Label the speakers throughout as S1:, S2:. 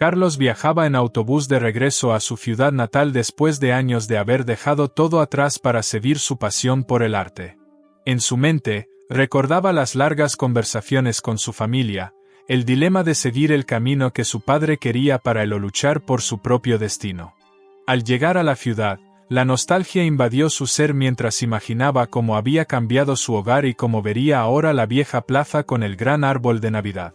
S1: Carlos viajaba en autobús de regreso a su ciudad natal después de años de haber dejado todo atrás para seguir su pasión por el arte. En su mente, recordaba las largas conversaciones con su familia, el dilema de seguir el camino que su padre quería para él o luchar por su propio destino. Al llegar a la ciudad, la nostalgia invadió su ser mientras imaginaba cómo había cambiado su hogar y cómo vería ahora la vieja plaza con el gran árbol de Navidad.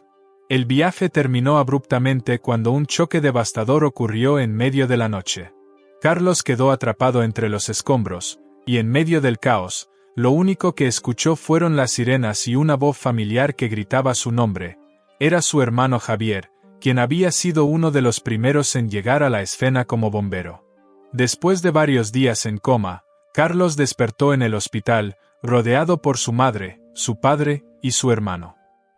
S1: El viaje terminó abruptamente cuando un choque devastador ocurrió en medio de la noche. Carlos quedó atrapado entre los escombros, y en medio del caos, lo único que escuchó fueron las sirenas y una voz familiar que gritaba su nombre. Era su hermano Javier, quien había sido uno de los primeros en llegar a la escena como bombero. Después de varios días en coma, Carlos despertó en el hospital, rodeado por su madre, su padre y su hermano.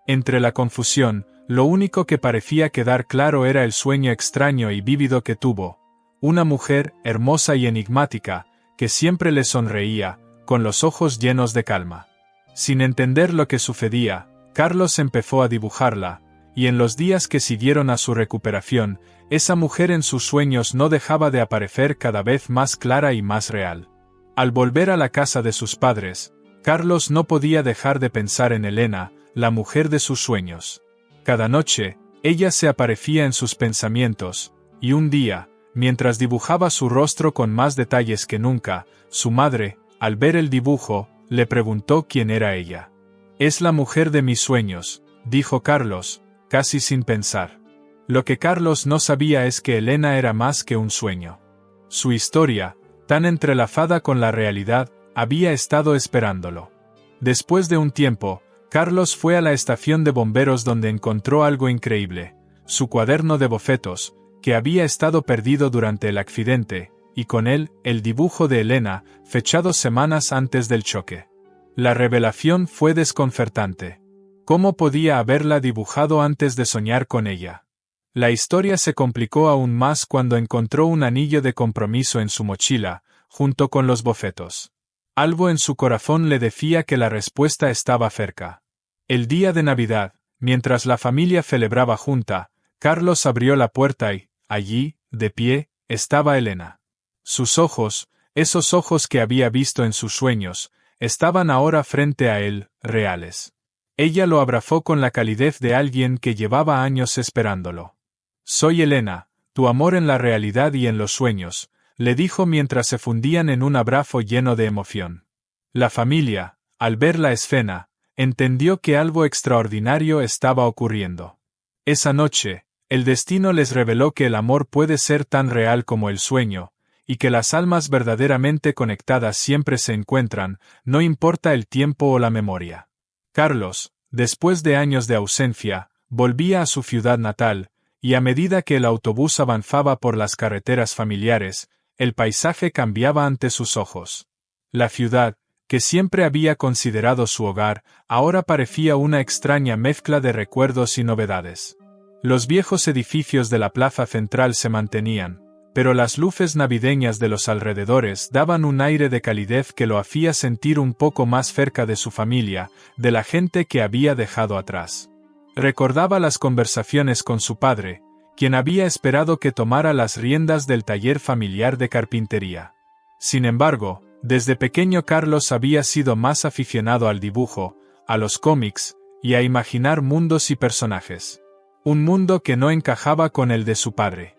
S1: Entre la confusión, lo único que parecía quedar claro era el sueño extraño y vívido que tuvo. Una mujer, hermosa y enigmática, que siempre le sonreía, con los ojos llenos de calma. Sin entender lo que sucedía, Carlos empezó a dibujarla, y en los días que siguieron a su recuperación, esa mujer en sus sueños no dejaba de aparecer cada vez más clara y más real. Al volver a la casa de sus padres, Carlos no podía dejar de pensar en Elena, la mujer de sus sueños. Cada noche, ella se aparecía en sus pensamientos, y un día, mientras dibujaba su rostro con más detalles que nunca, su madre, al ver el dibujo, le preguntó quién era ella. «Es la mujer de mis sueños», dijo Carlos, casi sin pensar. Lo que Carlos no sabía es que Elena era más que un sueño. Su historia, tan entrelazada con la realidad, había estado esperándolo. Después de un tiempo, Carlos fue a la estación de bomberos donde encontró algo increíble, su cuaderno de bocetos, que había estado perdido durante el accidente, y con él, el dibujo de Elena, fechado semanas antes del choque. La revelación fue desconcertante. ¿Cómo podía haberla dibujado antes de soñar con ella? La historia se complicó aún más cuando encontró un anillo de compromiso en su mochila, junto con los bocetos. Algo en su corazón le decía que la respuesta estaba cerca. El día de Navidad, mientras la familia celebraba junta, Carlos abrió la puerta y, allí, de pie, estaba Elena. Sus ojos, esos ojos que había visto en sus sueños, estaban ahora frente a él, reales. Ella lo abrazó con la calidez de alguien que llevaba años esperándolo. «Soy Elena, tu amor en la realidad y en los sueños», le dijo mientras se fundían en un abrazo lleno de emoción. La familia, al ver la escena, entendió que algo extraordinario estaba ocurriendo. Esa noche, el destino les reveló que el amor puede ser tan real como el sueño, y que las almas verdaderamente conectadas siempre se encuentran, no importa el tiempo o la memoria. Carlos, después de años de ausencia, volvía a su ciudad natal, y a medida que el autobús avanzaba por las carreteras familiares, el paisaje cambiaba ante sus ojos. La ciudad, que siempre había considerado su hogar, ahora parecía una extraña mezcla de recuerdos y novedades. Los viejos edificios de la plaza central se mantenían, pero las luces navideñas de los alrededores daban un aire de calidez que lo hacía sentir un poco más cerca de su familia, de la gente que había dejado atrás. Recordaba las conversaciones con su padre, quien había esperado que tomara las riendas del taller familiar de carpintería. Sin embargo, desde pequeño Carlos había sido más aficionado al dibujo, a los cómics, y a imaginar mundos y personajes. Un mundo que no encajaba con el de su padre.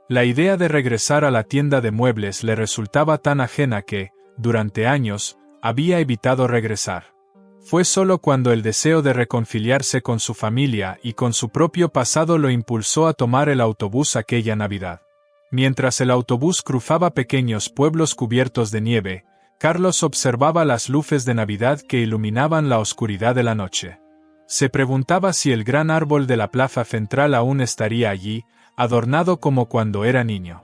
S1: La idea de regresar a la tienda de muebles le resultaba tan ajena que, durante años, había evitado regresar. Fue solo cuando el deseo de reconciliarse con su familia y con su propio pasado lo impulsó a tomar el autobús aquella Navidad. Mientras el autobús cruzaba pequeños pueblos cubiertos de nieve, Carlos observaba las luces de Navidad que iluminaban la oscuridad de la noche. Se preguntaba si el gran árbol de la plaza central aún estaría allí, adornado como cuando era niño.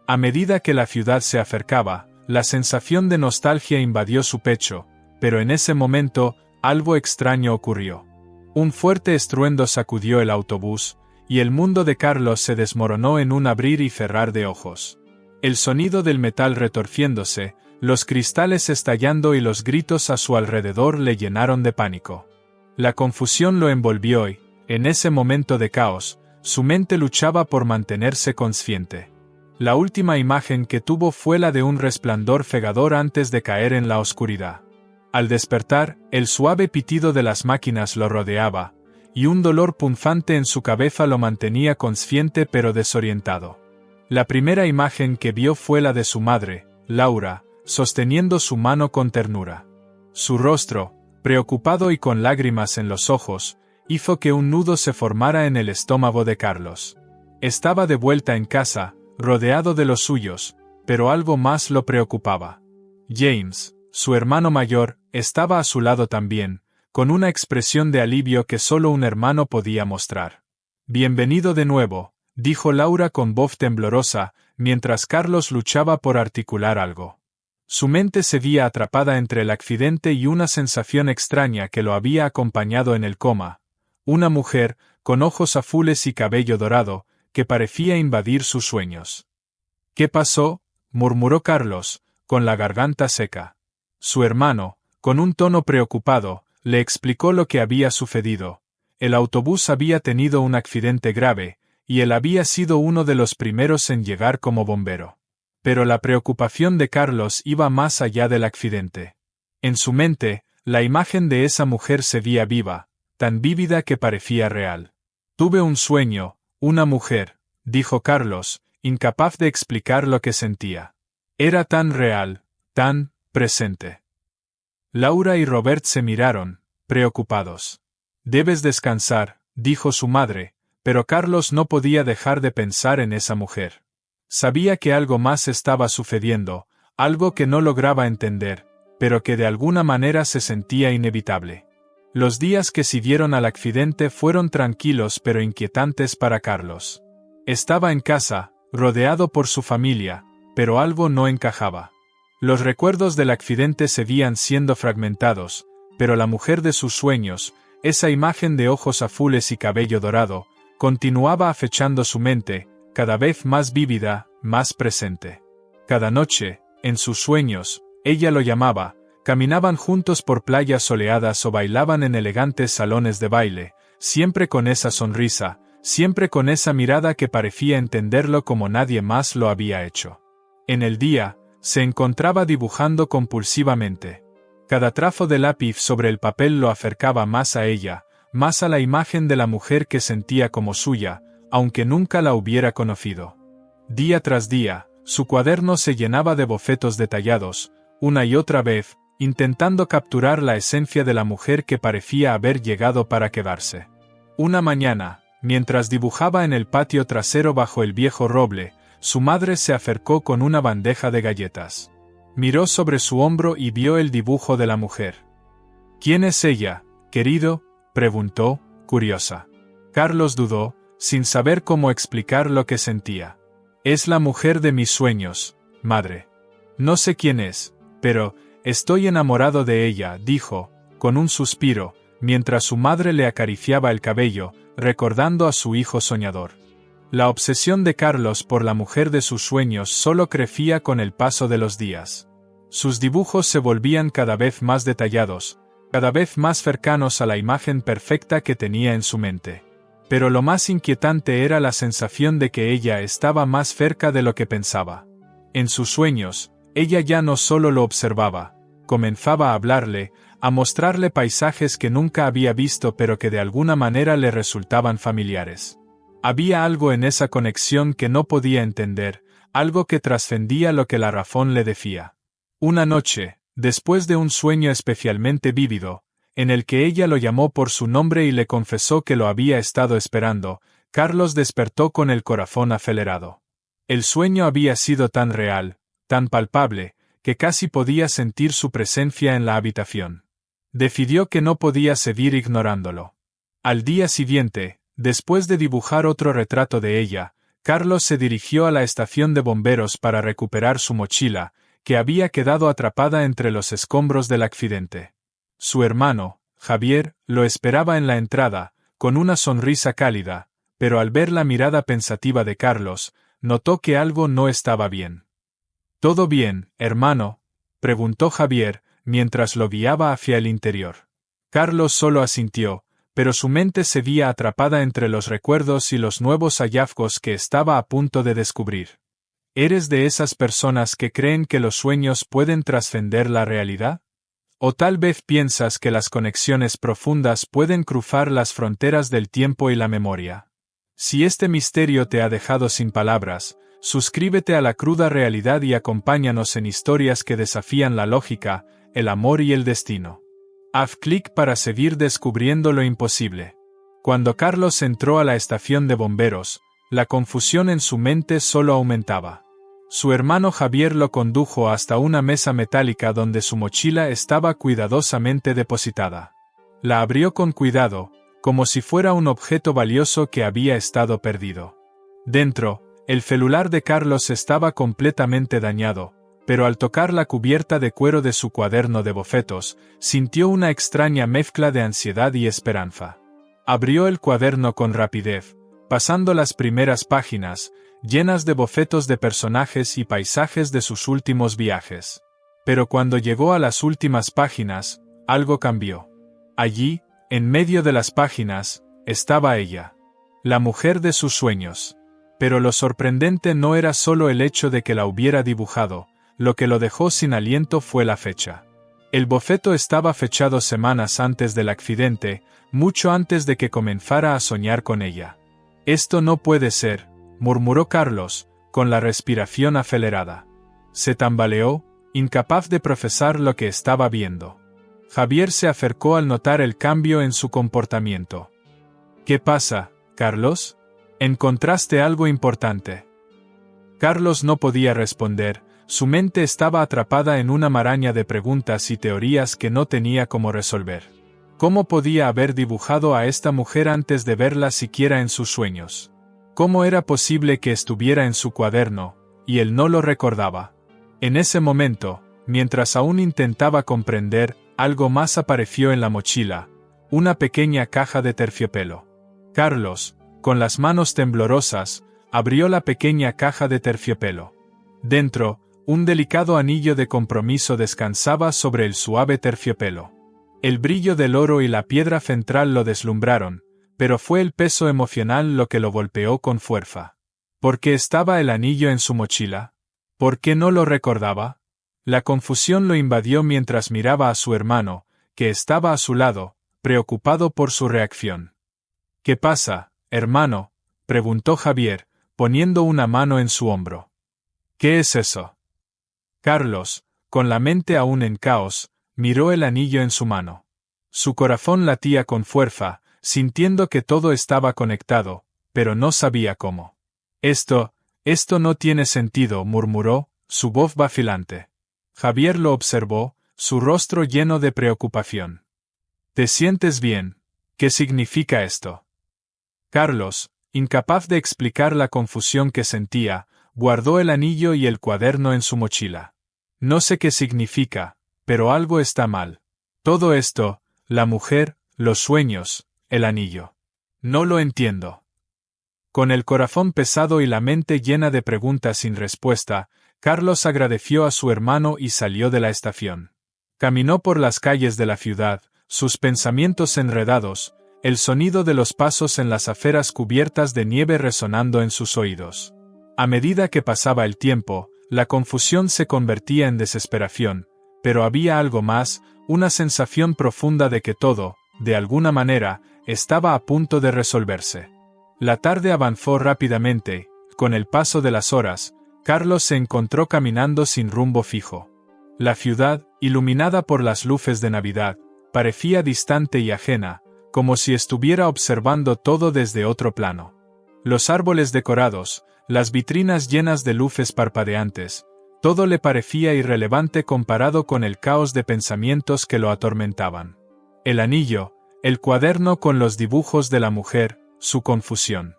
S1: A medida que la ciudad se acercaba, la sensación de nostalgia invadió su pecho, pero en ese momento, algo extraño ocurrió. Un fuerte estruendo sacudió el autobús, y el mundo de Carlos se desmoronó en un abrir y cerrar de ojos. El sonido del metal retorciéndose, los cristales estallando y los gritos a su alrededor le llenaron de pánico. La confusión lo envolvió y, en ese momento de caos, Su mente luchaba por mantenerse consciente. La última imagen que tuvo fue la de un resplandor cegador antes de caer en la oscuridad. Al despertar, el suave pitido de las máquinas lo rodeaba, y un dolor punzante en su cabeza lo mantenía consciente pero desorientado. La primera imagen que vio fue la de su madre, Laura, sosteniendo su mano con ternura. Su rostro, preocupado y con lágrimas en los ojos, hizo que un nudo se formara en el estómago de Carlos. Estaba de vuelta en casa, rodeado de los suyos, pero algo más lo preocupaba. James, su hermano mayor, estaba a su lado también, con una expresión de alivio que solo un hermano podía mostrar. «Bienvenido de nuevo», dijo Laura con voz temblorosa, mientras Carlos luchaba por articular algo. Su mente se veía atrapada entre el accidente y una sensación extraña que lo había acompañado en el coma. Una mujer, con ojos azules y cabello dorado, que parecía invadir sus sueños. «¿Qué pasó?», murmuró Carlos, con la garganta seca. Su hermano, con un tono preocupado, le explicó lo que había sucedido. El autobús había tenido un accidente grave, y él había sido uno de los primeros en llegar como bombero. Pero la preocupación de Carlos iba más allá del accidente. En su mente, la imagen de esa mujer se veía viva, tan vívida que parecía real. «Tuve un sueño, una mujer», dijo Carlos, incapaz de explicar lo que sentía. Era tan real, tan presente. Laura y Robert se miraron, preocupados. «Debes descansar», dijo su madre, pero Carlos no podía dejar de pensar en esa mujer. Sabía que algo más estaba sucediendo, algo que no lograba entender, pero que de alguna manera se sentía inevitable. Los días que siguieron al accidente fueron tranquilos pero inquietantes para Carlos. Estaba en casa, rodeado por su familia, pero algo no encajaba. Los recuerdos del accidente seguían siendo fragmentados, pero la mujer de sus sueños, esa imagen de ojos azules y cabello dorado, continuaba acechando su mente, cada vez más vívida, más presente. Cada noche, en sus sueños, ella lo llamaba, caminaban juntos por playas soleadas o bailaban en elegantes salones de baile, siempre con esa sonrisa, siempre con esa mirada que parecía entenderlo como nadie más lo había hecho. En el día, se encontraba dibujando compulsivamente. Cada trazo de lápiz sobre el papel lo acercaba más a ella, más a la imagen de la mujer que sentía como suya, aunque nunca la hubiera conocido. Día tras día, su cuaderno se llenaba de bocetos detallados, una y otra vez, intentando capturar la esencia de la mujer que parecía haber llegado para quedarse. Una mañana, mientras dibujaba en el patio trasero bajo el viejo roble, su madre se acercó con una bandeja de galletas. Miró sobre su hombro y vio el dibujo de la mujer. «¿Quién es ella, querido?», preguntó, curiosa. Carlos dudó, sin saber cómo explicar lo que sentía. «Es la mujer de mis sueños, madre. No sé quién es, pero estoy enamorado de ella», dijo, con un suspiro, mientras su madre le acariciaba el cabello, recordando a su hijo soñador. La obsesión de Carlos por la mujer de sus sueños solo crecía con el paso de los días. Sus dibujos se volvían cada vez más detallados, cada vez más cercanos a la imagen perfecta que tenía en su mente. Pero lo más inquietante era la sensación de que ella estaba más cerca de lo que pensaba. En sus sueños, ella ya no solo lo observaba, comenzaba a hablarle, a mostrarle paisajes que nunca había visto pero que de alguna manera le resultaban familiares. Había algo en esa conexión que no podía entender, algo que trascendía lo que la razón le decía. Una noche, después de un sueño especialmente vívido, en el que ella lo llamó por su nombre y le confesó que lo había estado esperando, Carlos despertó con el corazón acelerado. El sueño había sido tan real, tan palpable, que casi podía sentir su presencia en la habitación. Decidió que no podía seguir ignorándolo. Al día siguiente, después de dibujar otro retrato de ella, Carlos se dirigió a la estación de bomberos para recuperar su mochila, que había quedado atrapada entre los escombros del accidente. Su hermano, Javier, lo esperaba en la entrada, con una sonrisa cálida, pero al ver la mirada pensativa de Carlos, notó que algo no estaba bien. «¿Todo bien, hermano?», preguntó Javier, mientras lo guiaba hacia el interior. Carlos solo asintió, pero su mente se veía atrapada entre los recuerdos y los nuevos hallazgos que estaba a punto de descubrir. ¿Eres de esas personas que creen que los sueños pueden trascender la realidad? ¿O tal vez piensas que las conexiones profundas pueden cruzar las fronteras del tiempo y la memoria? Si este misterio te ha dejado sin palabras, suscríbete a la cruda realidad y acompáñanos en historias que desafían la lógica, el amor y el destino. Haz clic para seguir descubriendo lo imposible. Cuando Carlos entró a la estación de bomberos, la confusión en su mente solo aumentaba. Su hermano Javier lo condujo hasta una mesa metálica donde su mochila estaba cuidadosamente depositada. La abrió con cuidado, como si fuera un objeto valioso que había estado perdido. Dentro, el celular de Carlos estaba completamente dañado, pero al tocar la cubierta de cuero de su cuaderno de bocetos, sintió una extraña mezcla de ansiedad y esperanza. Abrió el cuaderno con rapidez, pasando las primeras páginas, llenas de bocetos de personajes y paisajes de sus últimos viajes. Pero cuando llegó a las últimas páginas, algo cambió. Allí, en medio de las páginas, estaba ella, la mujer de sus sueños. Pero lo sorprendente no era solo el hecho de que la hubiera dibujado, lo que lo dejó sin aliento fue la fecha. El boceto estaba fechado semanas antes del accidente, mucho antes de que comenzara a soñar con ella. «Esto no puede ser», murmuró Carlos, con la respiración acelerada. Se tambaleó, incapaz de procesar lo que estaba viendo. Javier se acercó al notar el cambio en su comportamiento. «¿Qué pasa, Carlos? ¿Encontraste algo importante?» Carlos no podía responder, su mente estaba atrapada en una maraña de preguntas y teorías que no tenía cómo resolver. ¿Cómo podía haber dibujado a esta mujer antes de verla siquiera en sus sueños? ¿Cómo era posible que estuviera en su cuaderno, y él no lo recordaba? En ese momento, mientras aún intentaba comprender, algo más apareció en la mochila, una pequeña caja de terciopelo. Carlos, con las manos temblorosas, abrió la pequeña caja de terciopelo. Dentro, un delicado anillo de compromiso descansaba sobre el suave terciopelo. El brillo del oro y la piedra central lo deslumbraron, pero fue el peso emocional lo que lo golpeó con fuerza. ¿Por qué estaba el anillo en su mochila? ¿Por qué no lo recordaba? La confusión lo invadió mientras miraba a su hermano, que estaba a su lado, preocupado por su reacción. «¿Qué pasa, hermano?», preguntó Javier, poniendo una mano en su hombro. «¿Qué es eso?». Carlos, con la mente aún en caos, miró el anillo en su mano. Su corazón latía con fuerza, sintiendo que todo estaba conectado, pero no sabía cómo. Esto no tiene sentido», murmuró, su voz vacilante. Javier lo observó, su rostro lleno de preocupación. «¿Te sientes bien? ¿Qué significa esto?». Carlos, incapaz de explicar la confusión que sentía, guardó el anillo y el cuaderno en su mochila. «No sé qué significa, pero algo está mal. Todo esto, la mujer, los sueños, el anillo. No lo entiendo». Con el corazón pesado y la mente llena de preguntas sin respuesta, Carlos agradeció a su hermano y salió de la estación. Caminó por las calles de la ciudad, sus pensamientos enredados, el sonido de los pasos en las aceras cubiertas de nieve resonando en sus oídos. A medida que pasaba el tiempo, la confusión se convertía en desesperación, pero había algo más, una sensación profunda de que todo, de alguna manera, estaba a punto de resolverse. La tarde avanzó rápidamente, con el paso de las horas, Carlos se encontró caminando sin rumbo fijo. La ciudad, iluminada por las luces de Navidad, parecía distante y ajena, como si estuviera observando todo desde otro plano. Los árboles decorados, las vitrinas llenas de luces parpadeantes, todo le parecía irrelevante comparado con el caos de pensamientos que lo atormentaban. El anillo, el cuaderno con los dibujos de la mujer, su confusión.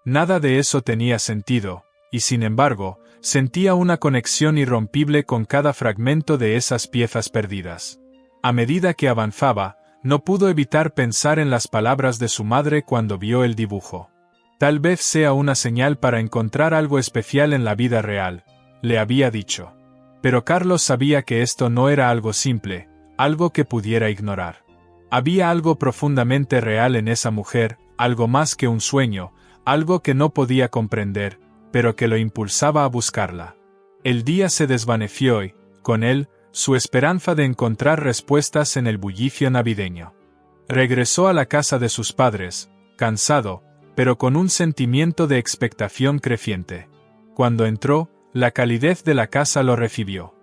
S1: Nada de eso tenía sentido, y sin embargo, sentía una conexión irrompible con cada fragmento de esas piezas perdidas. A medida que avanzaba, no pudo evitar pensar en las palabras de su madre cuando vio el dibujo. «Tal vez sea una señal para encontrar algo especial en la vida real», le había dicho. Pero Carlos sabía que esto no era algo simple, algo que pudiera ignorar. Había algo profundamente real en esa mujer, algo más que un sueño, algo que no podía comprender, pero que lo impulsaba a buscarla. El día se desvaneció y, con él, su esperanza de encontrar respuestas en el bullicio navideño. Regresó a la casa de sus padres, cansado, pero con un sentimiento de expectación creciente. Cuando entró, la calidez de la casa lo recibió.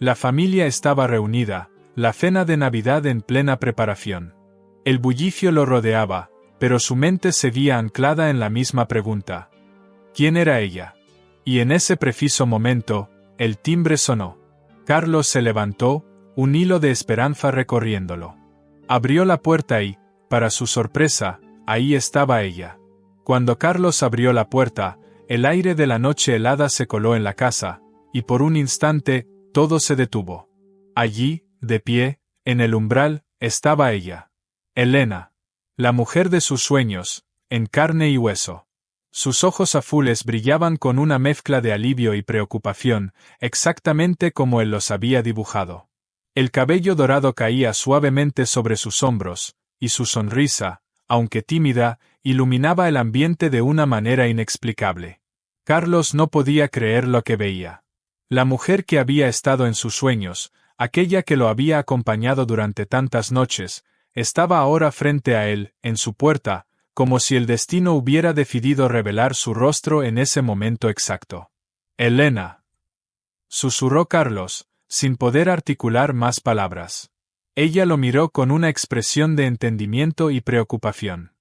S1: La familia estaba reunida, la cena de Navidad en plena preparación. El bullicio lo rodeaba, pero su mente seguía anclada en la misma pregunta. ¿Quién era ella? Y en ese preciso momento, el timbre sonó. Carlos se levantó, un hilo de esperanza recorriéndolo. Abrió la puerta y, para su sorpresa, ahí estaba ella. Cuando Carlos abrió la puerta, el aire de la noche helada se coló en la casa, y por un instante, todo se detuvo. Allí, de pie, en el umbral, estaba ella. Elena. La mujer de sus sueños, en carne y hueso. Sus ojos azules brillaban con una mezcla de alivio y preocupación, exactamente como él los había dibujado. El cabello dorado caía suavemente sobre sus hombros, y su sonrisa, aunque tímida, iluminaba el ambiente de una manera inexplicable. Carlos no podía creer lo que veía. La mujer que había estado en sus sueños, aquella que lo había acompañado durante tantas noches, estaba ahora frente a él, en su puerta, como si el destino hubiera decidido revelar su rostro en ese momento exacto. «Elena», susurró Carlos, sin poder articular más palabras. Ella lo miró con una expresión de entendimiento y preocupación.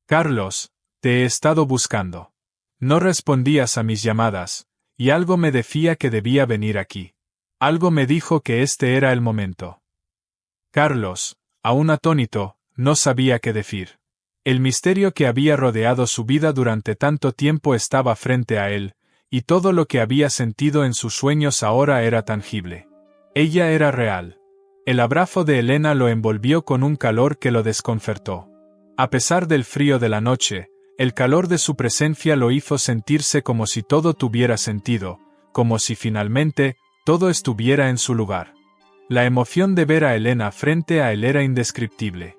S1: «Carlos, te he estado buscando. No respondías a mis llamadas, y algo me decía que debía venir aquí. Algo me dijo que este era el momento». Carlos, aún atónito, no sabía qué decir. El misterio que había rodeado su vida durante tanto tiempo estaba frente a él, y todo lo que había sentido en sus sueños ahora era tangible. Ella era real. El abrazo de Elena lo envolvió con un calor que lo desconcertó. A pesar del frío de la noche, el calor de su presencia lo hizo sentirse como si todo tuviera sentido, como si finalmente, todo estuviera en su lugar. La emoción de ver a Elena frente a él era indescriptible.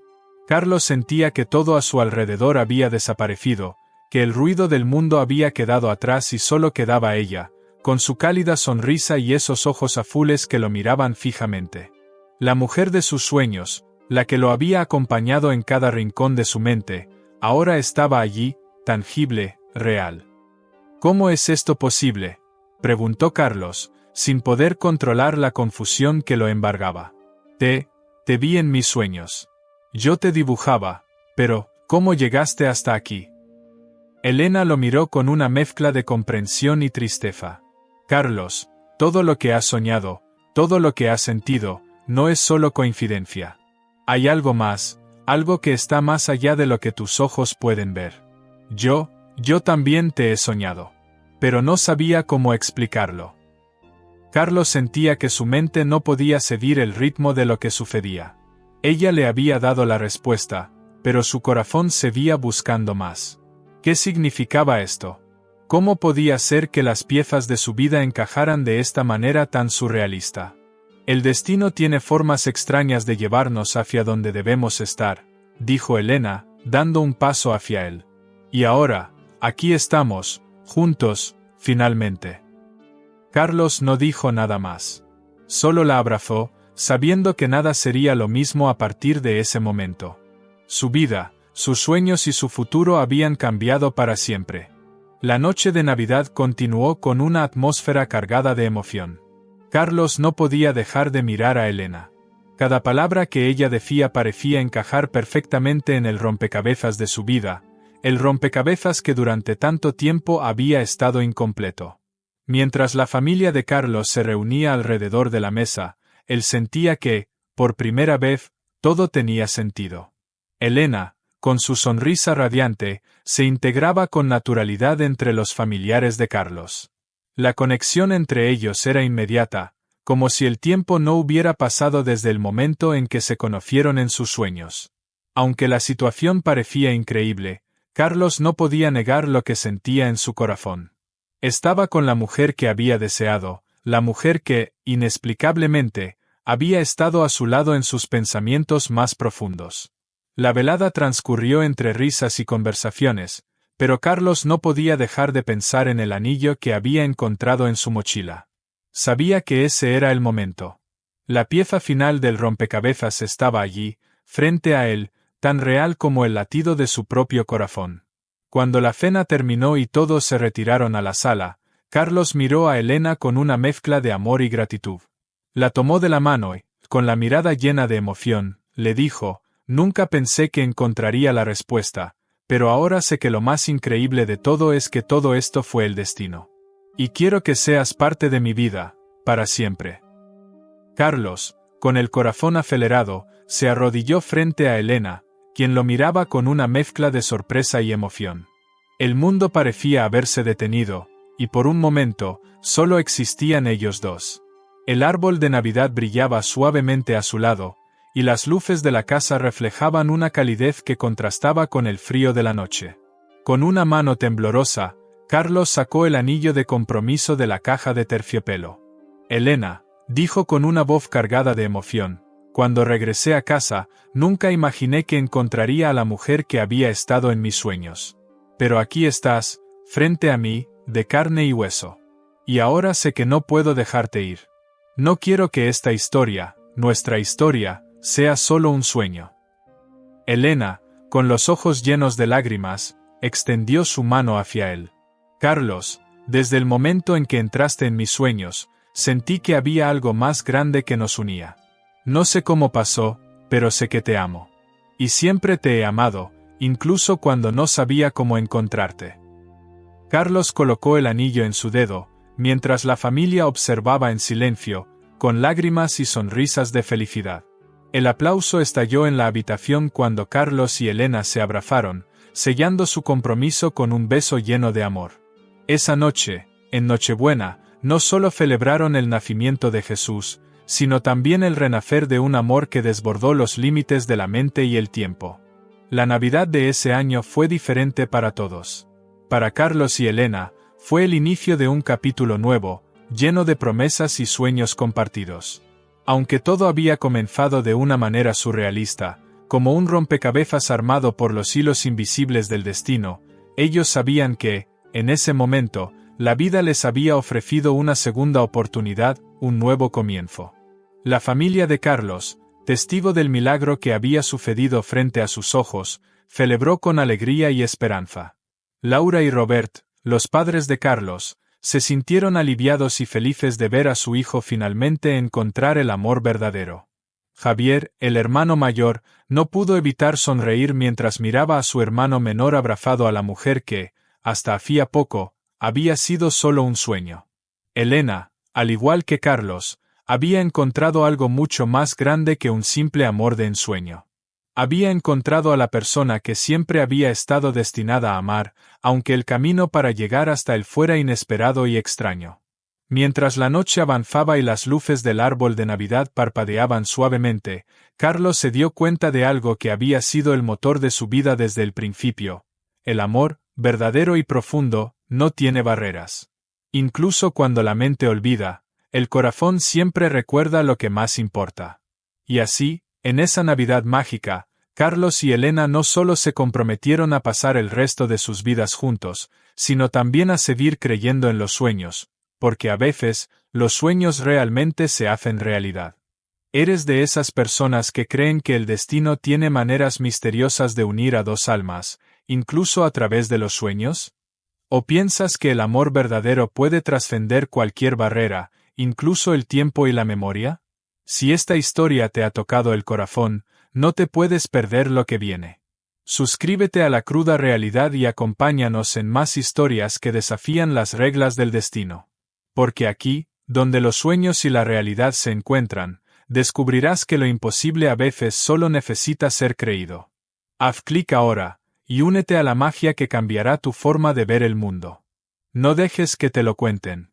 S1: Carlos sentía que todo a su alrededor había desaparecido, que el ruido del mundo había quedado atrás y solo quedaba ella, con su cálida sonrisa y esos ojos azules que lo miraban fijamente. La mujer de sus sueños, la que lo había acompañado en cada rincón de su mente, ahora estaba allí, tangible, real. «¿Cómo es esto posible?», preguntó Carlos, sin poder controlar la confusión que lo embargaba. Te vi en mis sueños. Yo te dibujaba, pero, ¿cómo llegaste hasta aquí?». Elena lo miró con una mezcla de comprensión y tristeza. «Carlos, todo lo que has soñado, todo lo que has sentido, no es solo coincidencia. Hay algo más, algo que está más allá de lo que tus ojos pueden ver. Yo también te he soñado. Pero no sabía cómo explicarlo». Carlos sentía que su mente no podía seguir el ritmo de lo que sucedía. Ella le había dado la respuesta, pero su corazón seguía buscando más. ¿Qué significaba esto? ¿Cómo podía ser que las piezas de su vida encajaran de esta manera tan surrealista? «El destino tiene formas extrañas de llevarnos hacia donde debemos estar», dijo Elena, dando un paso hacia él. «Y ahora, aquí estamos, juntos, finalmente». Carlos no dijo nada más. Solo la abrazó, sabiendo que nada sería lo mismo a partir de ese momento. Su vida, sus sueños y su futuro habían cambiado para siempre. La noche de Navidad continuó con una atmósfera cargada de emoción. Carlos no podía dejar de mirar a Elena. Cada palabra que ella decía parecía encajar perfectamente en el rompecabezas de su vida, el rompecabezas que durante tanto tiempo había estado incompleto. Mientras la familia de Carlos se reunía alrededor de la mesa, él sentía que, por primera vez, todo tenía sentido. Elena, con su sonrisa radiante, se integraba con naturalidad entre los familiares de Carlos. La conexión entre ellos era inmediata, como si el tiempo no hubiera pasado desde el momento en que se conocieron en sus sueños. Aunque la situación parecía increíble, Carlos no podía negar lo que sentía en su corazón. Estaba con la mujer que había deseado, la mujer que, inexplicablemente, Había estado a su lado en sus pensamientos más profundos. La velada transcurrió entre risas y conversaciones, pero Carlos no podía dejar de pensar en el anillo que había encontrado en su mochila. Sabía que ese era el momento. La pieza final del rompecabezas estaba allí, frente a él, tan real como el latido de su propio corazón. Cuando la cena terminó y todos se retiraron a la sala, Carlos miró a Elena con una mezcla de amor y gratitud. La tomó de la mano y, con la mirada llena de emoción, le dijo: «Nunca pensé que encontraría la respuesta, pero ahora sé que lo más increíble de todo es que todo esto fue el destino. Y quiero que seas parte de mi vida, para siempre». Carlos, con el corazón acelerado, se arrodilló frente a Elena, quien lo miraba con una mezcla de sorpresa y emoción. El mundo parecía haberse detenido, y por un momento, solo existían ellos dos. El árbol de Navidad brillaba suavemente a su lado, y las luces de la casa reflejaban una calidez que contrastaba con el frío de la noche. Con una mano temblorosa, Carlos sacó el anillo de compromiso de la caja de terciopelo. «Elena», dijo con una voz cargada de emoción, «cuando regresé a casa, nunca imaginé que encontraría a la mujer que había estado en mis sueños. Pero aquí estás, frente a mí, de carne y hueso. Y ahora sé que no puedo dejarte ir. No quiero que esta historia, nuestra historia, sea solo un sueño». Elena, con los ojos llenos de lágrimas, extendió su mano hacia él. «Carlos, desde el momento en que entraste en mis sueños, sentí que había algo más grande que nos unía. No sé cómo pasó, pero sé que te amo. Y siempre te he amado, incluso cuando no sabía cómo encontrarte». Carlos colocó el anillo en su dedo, mientras la familia observaba en silencio, con lágrimas y sonrisas de felicidad. El aplauso estalló en la habitación cuando Carlos y Elena se abrazaron, sellando su compromiso con un beso lleno de amor. Esa noche, en Nochebuena, no solo celebraron el nacimiento de Jesús, sino también el renacer de un amor que desbordó los límites de la mente y el tiempo. La Navidad de ese año fue diferente para todos. Para Carlos y Elena, fue el inicio de un capítulo nuevo, lleno de promesas y sueños compartidos. Aunque todo había comenzado de una manera surrealista, como un rompecabezas armado por los hilos invisibles del destino, ellos sabían que, en ese momento, la vida les había ofrecido una segunda oportunidad, un nuevo comienzo. La familia de Carlos, testigo del milagro que había sucedido frente a sus ojos, celebró con alegría y esperanza. Laura y Robert, los padres de Carlos, se sintieron aliviados y felices de ver a su hijo finalmente encontrar el amor verdadero. Javier, el hermano mayor, no pudo evitar sonreír mientras miraba a su hermano menor abrazado a la mujer que, hasta hacía poco, había sido solo un sueño. Elena, al igual que Carlos, había encontrado algo mucho más grande que un simple amor de ensueño. Había encontrado a la persona que siempre había estado destinada a amar, aunque el camino para llegar hasta él fuera inesperado y extraño. Mientras la noche avanzaba y las luces del árbol de Navidad parpadeaban suavemente, Carlos se dio cuenta de algo que había sido el motor de su vida desde el principio. El amor, verdadero y profundo, no tiene barreras. Incluso cuando la mente olvida, el corazón siempre recuerda lo que más importa. Y así, en esa Navidad mágica, Carlos y Elena no solo se comprometieron a pasar el resto de sus vidas juntos, sino también a seguir creyendo en los sueños, porque a veces, los sueños realmente se hacen realidad. ¿Eres de esas personas que creen que el destino tiene maneras misteriosas de unir a dos almas, incluso a través de los sueños? ¿O piensas que el amor verdadero puede trascender cualquier barrera, incluso el tiempo y la memoria? Si esta historia te ha tocado el corazón, no te puedes perder lo que viene. Suscríbete a La Cruda Realidad y acompáñanos en más historias que desafían las reglas del destino. Porque aquí, donde los sueños y la realidad se encuentran, descubrirás que lo imposible a veces solo necesita ser creído. Haz clic ahora, y únete a la magia que cambiará tu forma de ver el mundo. No dejes que te lo cuenten.